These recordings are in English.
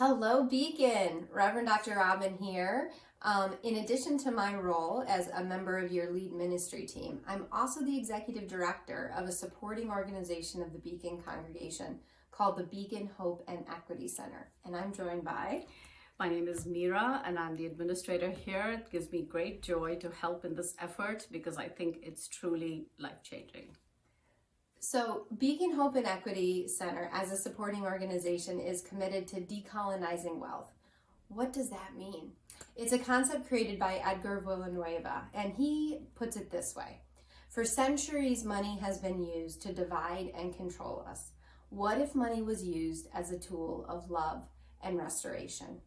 Hello, Beacon. Reverend Dr. Robin here. In addition to my role as a member of your lead ministry team, I'm also the executive director of a supporting organization of the Beacon congregation called the Beacon Hope and Equity Center. And I'm joined by... My name is Meera and I'm the administrator here. It gives me great joy to help in this effort because I think it's truly life-changing. So Beacon Hope and Equity Center as a supporting organization is committed to decolonizing wealth. What does that mean? It's a concept created by Edgar Villanueva, and he puts it this way. For centuries, money has been used to divide and control us. What if money was used as a tool of love and restoration?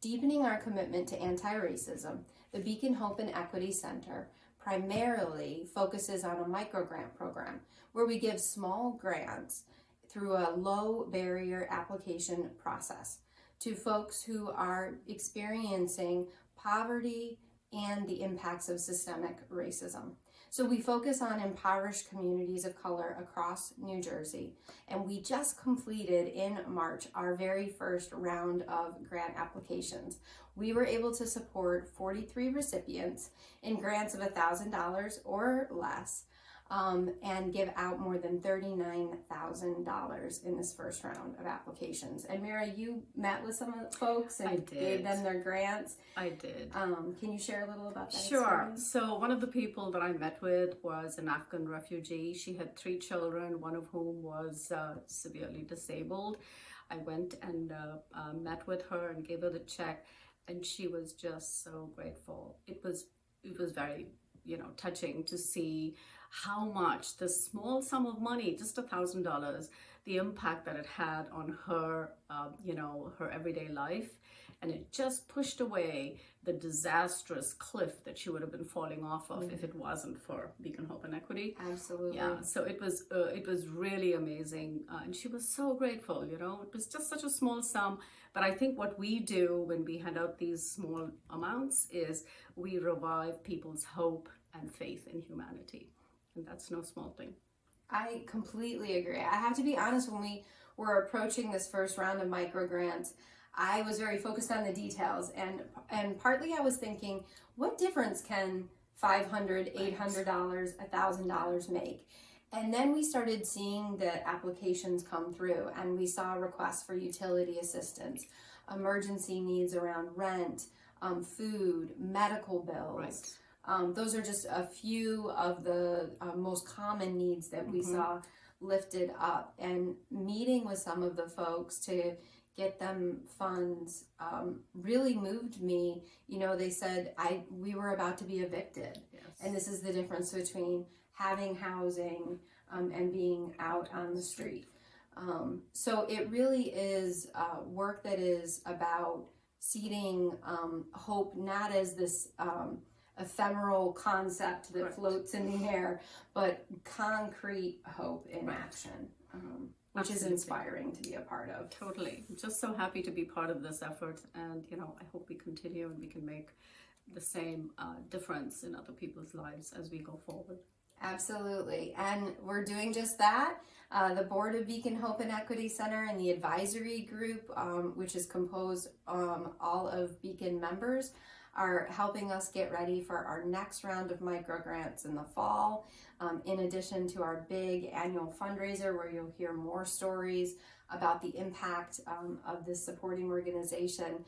Deepening our commitment to anti-racism, the Beacon Hope and Equity Center primarily focuses on a microgrant program where we give small grants through a low barrier application process to folks who are experiencing poverty and the impacts of systemic racism. So we focus on impoverished communities of color across New Jersey, and we just completed in March our very first round of grant applications. We were able to support 43 recipients in grants of $1,000 or less, and give out more than $39,000 in this first round of applications. And Meera, you met with some of the folks and gave them their grants. I did. Can you share a little about that? Sure. Experience? So one of the people that I met with was an Afghan refugee. She had 3 children, one of whom was severely disabled. I went and met with her and gave her the check, and she was just so grateful. It was very, touching to see how much the small sum of money, just $1,000, the impact that it had on her, her everyday life. And it just pushed away the disastrous cliff that she would have been falling off of if it wasn't for Beacon Hope and Equity. Absolutely. Yeah, so it was really amazing. And she was so grateful, It was just such a small sum. But I think what we do when we hand out these small amounts is we revive people's hope and faith in humanity. And that's no small thing. I completely agree. I have to be honest, when we were approaching this first round of microgrants, I was very focused on the details, and partly I was thinking, what difference can $500, $800, $1,000 make? And then we started seeing the applications come through, and we saw requests for utility assistance, emergency needs around rent, food, medical bills. Right. Those are just a few of the most common needs that we saw lifted up. And meeting with some of the folks to get them funds really moved me. They said we were about to be evicted. Yes. And this is the difference between having housing and being out on the street. So it really is work that is about seeding hope, not as this ephemeral concept that floats in the air, but concrete hope in action, which is inspiring to be a part of. Totally. I'm just so happy to be part of this effort, and I hope we continue and we can make the same difference in other people's lives as we go forward. Absolutely. And we're doing just that. The board of Beacon Hope and Equity Center and the advisory group, which is composed all of Beacon members, are helping us get ready for our next round of microgrants in the fall, in addition to our big annual fundraiser where you'll hear more stories about the impact of this supporting organization.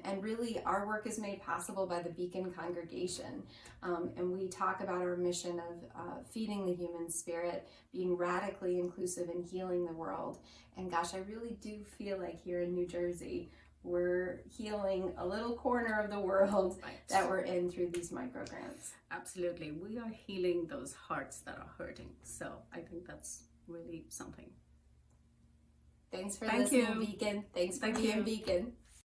And really, our work is made possible by the Beacon congregation. And we talk about our mission of feeding the human spirit, being radically inclusive and healing the world. And gosh, I really do feel like here in New Jersey, we're healing a little corner of the world that we're in through these microgrants. Absolutely. We are healing those hearts that are hurting. So I think that's really something. Thank listening, you. Beacon. Thanks for being Beacon.